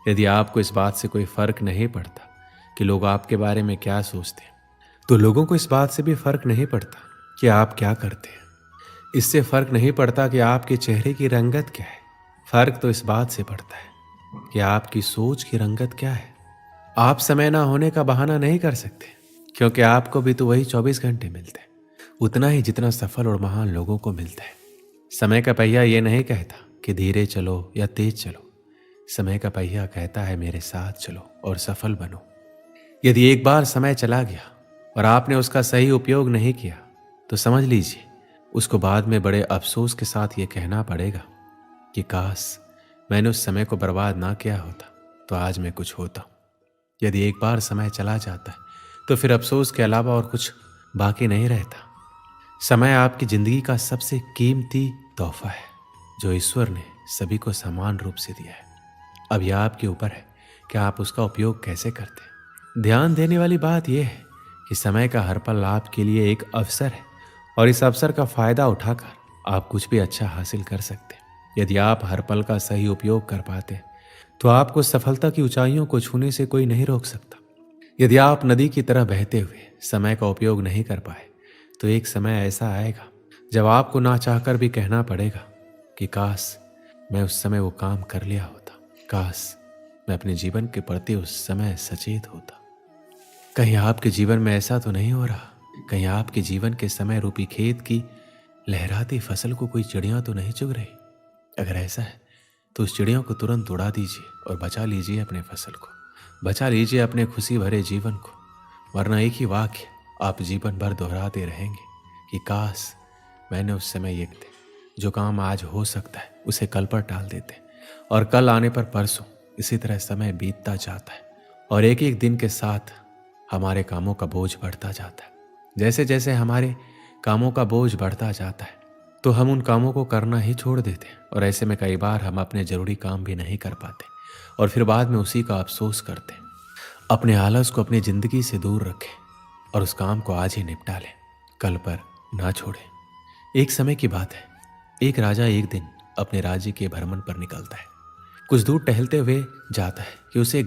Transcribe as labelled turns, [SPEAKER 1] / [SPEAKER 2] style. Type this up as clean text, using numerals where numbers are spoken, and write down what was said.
[SPEAKER 1] यदि आपको इस बात से कोई फर्क नहीं पड़ता कि लोग आपके बारे में क्या सोचते हैं, तो लोगों को इस बात से भी फर्क नहीं पड़ता कि आप क्या करते हैं। इससे फर्क नहीं पड़ता कि आपके चेहरे की रंगत क्या है। फर्क तो इस बात से पड़ता है कि आपकी सोच की रंगत क्या है। आप समय ना होने का बहाना नहीं कर सकते, क्योंकि आपको भी तो वही 24 घंटे मिलते हैं, उतना ही जितना सफल और महान लोगों को मिलता है। समय का पहिया ये नहीं कहता कि धीरे चलो या तेज चलो। समय का पहिया कहता है मेरे साथ चलो और सफल बनो। यदि एक बार समय चला गया और आपने उसका सही उपयोग नहीं किया, तो समझ लीजिए उसको बाद में बड़े अफसोस के साथ ये कहना पड़ेगा कि काश मैंने उस समय को बर्बाद ना किया होता तो आज मैं कुछ होता। यदि एक बार समय चला जाता है तो फिर अफसोस के अलावा और कुछ बाकी नहीं रहता। समय आपकी जिंदगी का सबसे कीमती तोहफा है जो ईश्वर ने सभी को समान रूप से दिया है। अब यह आपके ऊपर है कि आप उसका उपयोग कैसे करते हैं। ध्यान देने वाली बात यह है कि समय का हर पल आपके लिए एक अवसर है और इस अवसर का फायदा उठाकर आप कुछ भी अच्छा हासिल कर सकते हैं। यदि आप हर पल का सही उपयोग कर पाते हैं तो आपको सफलता की ऊंचाइयों को छूने से कोई नहीं रोक सकता। यदि आप नदी की तरह बहते हुए समय का उपयोग नहीं कर पाए, तो एक समय ऐसा आएगा जब आपको ना चाहकर भी कहना पड़ेगा कि काश मैं उस समय वो काम कर लिया होता, काश मैं अपने जीवन के प्रति उस समय सचेत होता। कहीं आपके जीवन में ऐसा तो नहीं हो रहा, कहीं आपके जीवन के समय रूपी खेत की लहराती फसल को कोई चिड़ियां तो नहीं चुग रही। अगर ऐसा है तो उस चिड़ियों को तुरंत उड़ा दीजिए और बचा लीजिए अपने फसल को, बचा लीजिए अपने खुशी भरे जीवन को। वरना एक ही वाक्य आप जीवन भर दोहराते रहेंगे कि काश मैंने उस समय ये थे, जो काम आज हो सकता है उसे कल पर टाल देते, और कल आने पर परसों। इसी तरह समय बीतता जाता है और एक एक दिन के साथ हमारे कामों का बोझ बढ़ता जाता है। जैसे जैसे हमारे कामों का बोझ बढ़ता जाता है तो हम उन कामों को करना ही छोड़ देते हैं, और ऐसे में कई बार हम अपने जरूरी काम भी नहीं कर पाते और फिर बाद में उसी का अफसोस करते हैं। अपने आलस को अपनी जिंदगी से दूर रखें और उस काम को आज ही निपटा लें, कल पर ना छोड़ें। एक समय की बात है, एक राजा एक दिन अपने राज्य के भ्रमण पर निकलता है। कुछ दूर टहलते हुए जाता है कि उसे